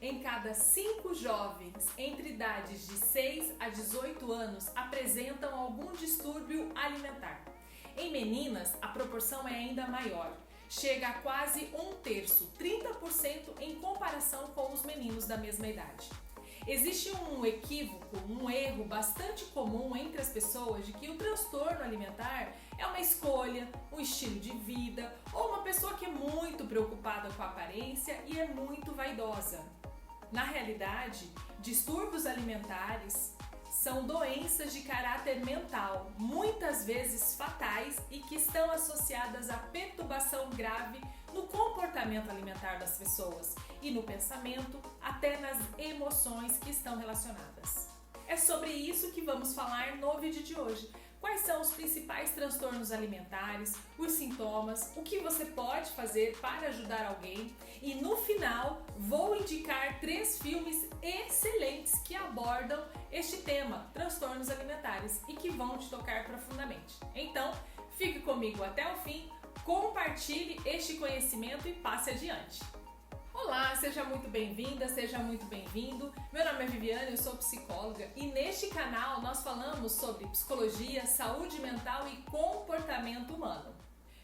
em cada 5 jovens entre idades de 6 a 18 anos apresentam algum distúrbio alimentar. Em meninas, a proporção é ainda maior, chega a quase 1/3, 30% em comparação com os meninos da mesma idade. Existe um equívoco, um erro bastante comum entre as pessoas de que o transtorno alimentar é uma escolha, um estilo de vida ou uma pessoa que é muito preocupada com a aparência e é muito vaidosa. Na realidade, distúrbios alimentares são doenças de caráter mental, muitas vezes fatais e que estão associadas a perturbação grave no comportamento alimentar das pessoas e no pensamento, até nas emoções que estão relacionadas. É sobre isso que vamos falar no vídeo de hoje. Quais são os principais transtornos alimentares, os sintomas, o que você pode fazer para ajudar alguém e no final vou indicar 3 filmes excelentes que abordam este tema, transtornos alimentares, e que vão te tocar profundamente. Então, fique comigo até o fim, compartilhe este conhecimento e passe adiante. Olá, seja muito bem-vinda, seja muito bem-vindo. Meu nome é Viviane, eu sou psicóloga e neste canal nós falamos sobre psicologia, saúde mental e comportamento humano.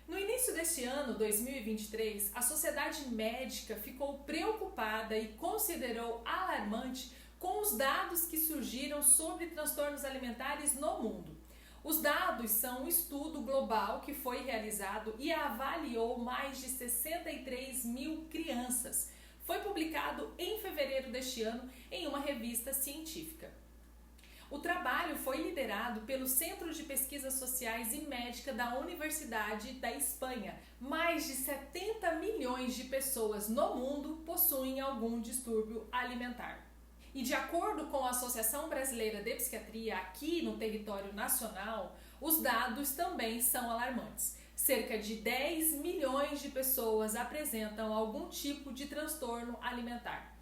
No início deste ano, 2023, a sociedade médica ficou preocupada e considerou alarmante com os dados que surgiram sobre transtornos alimentares no mundo. Os dados são um estudo global que foi realizado e avaliou mais de 63 mil crianças. Foi publicado em fevereiro deste ano em uma revista científica. O trabalho foi liderado pelo Centro de Pesquisas Sociais e Médica da Universidade da Espanha. Mais de 70 milhões de pessoas no mundo possuem algum distúrbio alimentar. E de acordo com a Associação Brasileira de Psiquiatria, aqui no território nacional, os dados também são alarmantes. Cerca de 10 milhões de pessoas apresentam algum tipo de transtorno alimentar.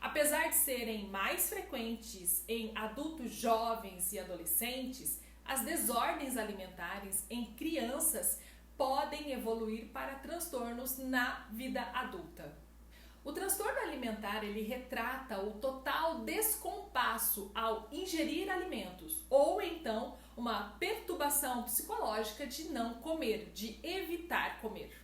Apesar de serem mais frequentes em adultos jovens e adolescentes, as desordens alimentares em crianças podem evoluir para transtornos na vida adulta. O transtorno alimentar, ele retrata o total descompasso ao ingerir alimentos ou então uma perturbação psicológica de não comer, de evitar comer.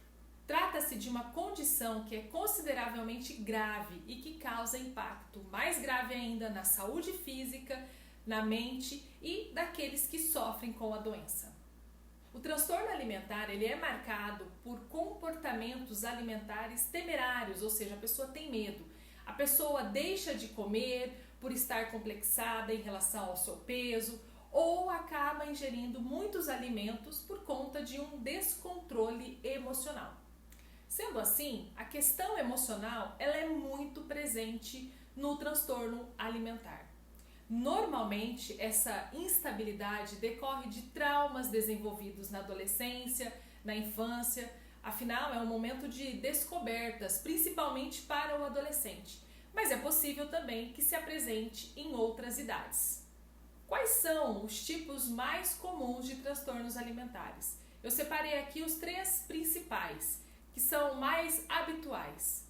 Trata-se de uma condição que é consideravelmente grave e que causa impacto mais grave ainda na saúde física, na mente e daqueles que sofrem com a doença. O transtorno alimentar, ele é marcado por comportamentos alimentares temerários, ou seja, a pessoa tem medo. A pessoa deixa de comer por estar complexada em relação ao seu peso ou acaba ingerindo muitos alimentos por conta de um descontrole emocional. Sendo assim, a questão emocional, ela é muito presente no transtorno alimentar. Normalmente, essa instabilidade decorre de traumas desenvolvidos na adolescência, na infância, afinal é um momento de descobertas, principalmente para o adolescente, mas é possível também que se apresente em outras idades. Quais são os tipos mais comuns de transtornos alimentares? Eu separei aqui os 3 principais, que são mais habituais.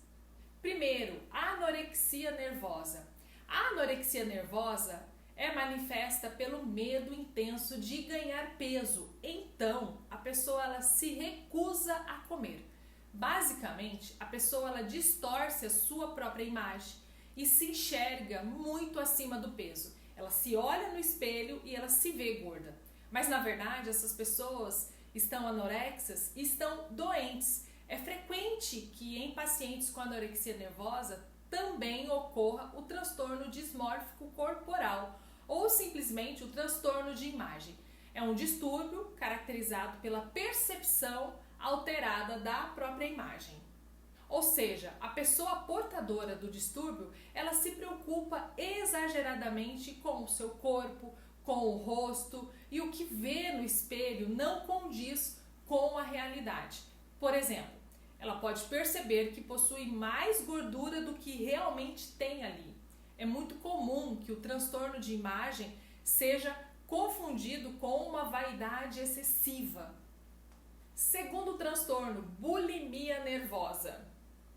Primeiro, a anorexia nervosa. A anorexia nervosa é manifesta pelo medo intenso de ganhar peso, então a pessoa ela se recusa a comer. Basicamente, a pessoa ela distorce a sua própria imagem e se enxerga muito acima do peso. Ela se olha no espelho e ela se vê gorda. Mas na verdade essas pessoas estão anorexas e estão doentes. É frequente que em pacientes com anorexia nervosa também ocorra o transtorno dismórfico corporal ou simplesmente o transtorno de imagem. É um distúrbio caracterizado pela percepção alterada da própria imagem. Ou seja, a pessoa portadora do distúrbio, ela se preocupa exageradamente com o seu corpo, com o rosto e o que vê no espelho não condiz com a realidade. Por exemplo, ela pode perceber que possui mais gordura do que realmente tem ali. É muito comum que o transtorno de imagem seja confundido com uma vaidade excessiva. Segundo transtorno, bulimia nervosa.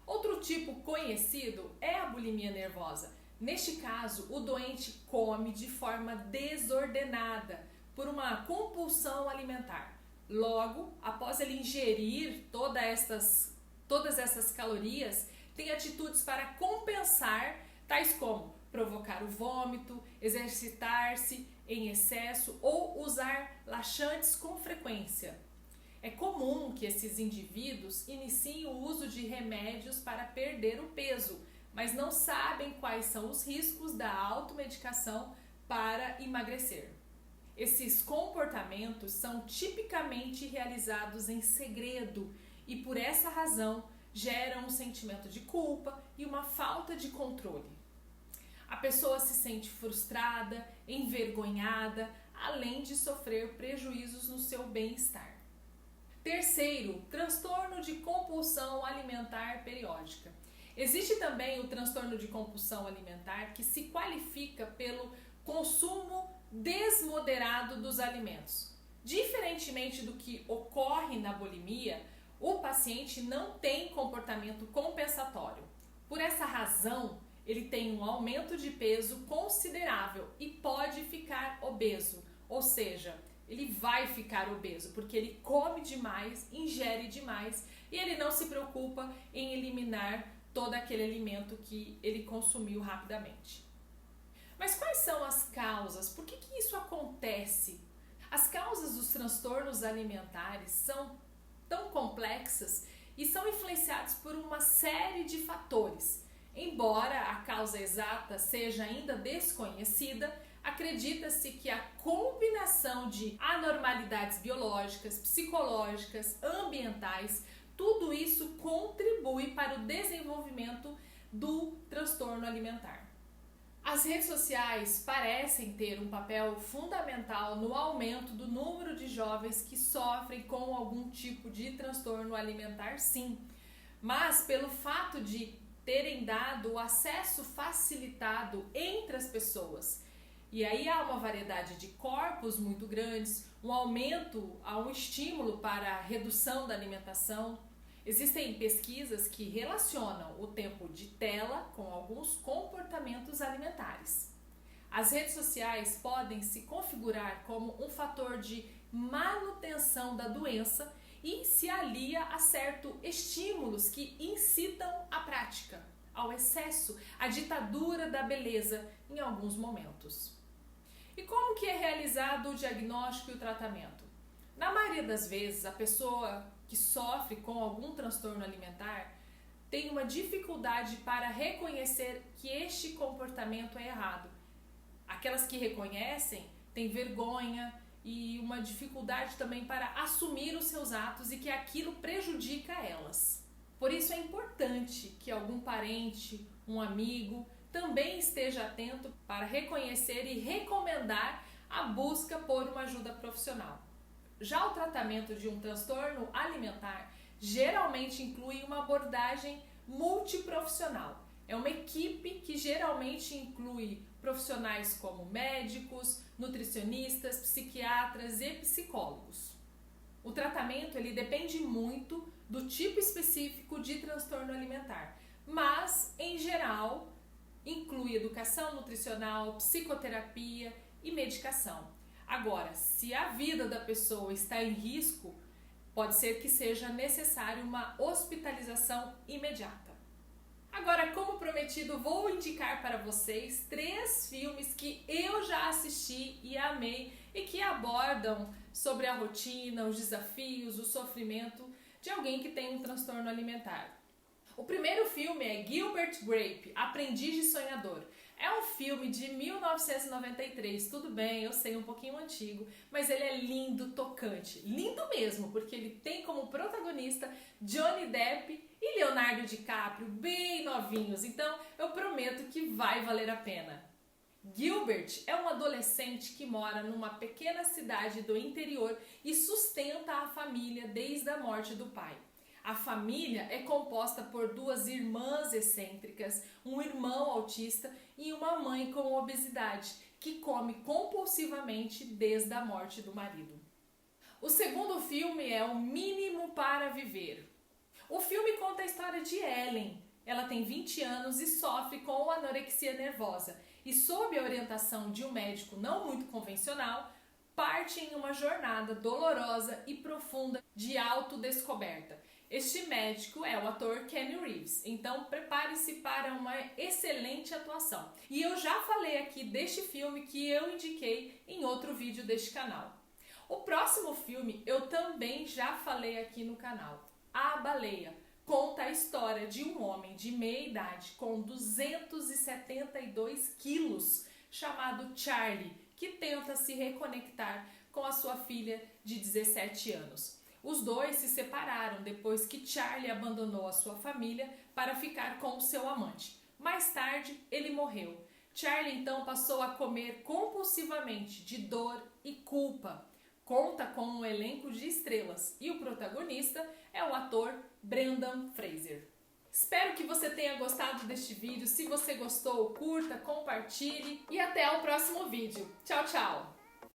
Outro tipo conhecido é a bulimia nervosa. Neste caso, o doente come de forma desordenada por uma compulsão alimentar. Logo, após ele ingerir todas essas calorias, tem atitudes para compensar, tais como provocar o vômito, exercitar-se em excesso ou usar laxantes com frequência. É comum que esses indivíduos iniciem o uso de remédios para perder o peso, mas não sabem quais são os riscos da automedicação para emagrecer. Esses comportamentos são tipicamente realizados em segredo e, por essa razão, geram um sentimento de culpa e uma falta de controle. A pessoa se sente frustrada, envergonhada, além de sofrer prejuízos no seu bem-estar. Terceiro, transtorno de compulsão alimentar periódica. Existe também o transtorno de compulsão alimentar que se qualifica pelo consumo desmoderado dos alimentos. Diferentemente do que ocorre na bulimia, o paciente não tem comportamento compensatório. Por essa razão, ele tem um aumento de peso considerável e pode ficar obeso, ou seja, ele vai ficar obeso porque ele come demais, ingere demais e ele não se preocupa em eliminar todo aquele alimento que ele consumiu rapidamente. Mas quais são as causas? Por que isso acontece? As causas dos transtornos alimentares são tão complexas e são influenciadas por uma série de fatores. Embora a causa exata seja ainda desconhecida, acredita-se que a combinação de anormalidades biológicas, psicológicas, ambientais, tudo isso contribui para o desenvolvimento do transtorno alimentar. As redes sociais parecem ter um papel fundamental no aumento do número de jovens que sofrem com algum tipo de transtorno alimentar, sim. Mas pelo fato de terem dado o acesso facilitado entre as pessoas, e aí há uma variedade de corpos muito grandes, um aumento, há um estímulo para a redução da alimentação. Existem pesquisas que relacionam o tempo de tela com alguns comportamentos alimentares. As redes sociais podem se configurar como um fator de manutenção da doença e se alia a certos estímulos que incitam a prática, ao excesso, à ditadura da beleza em alguns momentos. E como que é realizado o diagnóstico e o tratamento? Na maioria das vezes, a pessoa que sofre com algum transtorno alimentar tem uma dificuldade para reconhecer que este comportamento é errado. Aquelas que reconhecem têm vergonha e uma dificuldade também para assumir os seus atos e que aquilo prejudica elas. Por isso é importante que algum parente, um amigo, também esteja atento para reconhecer e recomendar a busca por uma ajuda profissional. Já o tratamento de um transtorno alimentar geralmente inclui uma abordagem multiprofissional. É uma equipe que geralmente inclui profissionais como médicos, nutricionistas, psiquiatras e psicólogos. O tratamento ele depende muito do tipo específico de transtorno alimentar, mas, em geral, inclui educação nutricional, psicoterapia e medicação. Agora, se a vida da pessoa está em risco, pode ser que seja necessário uma hospitalização imediata. Agora, como prometido, vou indicar para vocês 3 filmes que eu já assisti e amei e que abordam sobre a rotina, os desafios, o sofrimento de alguém que tem um transtorno alimentar. O primeiro filme é Gilbert Grape, Aprendiz de Sonhador. É um filme de 1993, tudo bem, eu sei, um pouquinho antigo, mas ele é lindo, tocante. Lindo mesmo, porque ele tem como protagonista Johnny Depp e Leonardo DiCaprio, bem novinhos, então eu prometo que vai valer a pena. Gilbert é um adolescente que mora numa pequena cidade do interior e sustenta a família desde a morte do pai. A família é composta por 2 irmãs excêntricas, um irmão autista e uma mãe com obesidade, que come compulsivamente desde a morte do marido. O segundo filme é O Mínimo para Viver. O filme conta a história de Ellen. Ela tem 20 anos e sofre com anorexia nervosa e, sob a orientação de um médico não muito convencional, parte em uma jornada dolorosa e profunda de autodescoberta. Este médico é o ator Keanu Reeves, então prepare-se para uma excelente atuação. E eu já falei aqui deste filme que eu indiquei em outro vídeo deste canal. O próximo filme eu também já falei aqui no canal. A Baleia conta a história de um homem de meia idade com 272 quilos chamado Charlie, que tenta se reconectar com a sua filha de 17 anos. Os dois se separaram depois que Charlie abandonou a sua família para ficar com o seu amante. Mais tarde, ele morreu. Charlie então passou a comer compulsivamente de dor e culpa. Conta com um elenco de estrelas e o protagonista é o ator Brendan Fraser. Espero que você tenha gostado deste vídeo. Se você gostou, curta, compartilhe e até o próximo vídeo. Tchau, tchau!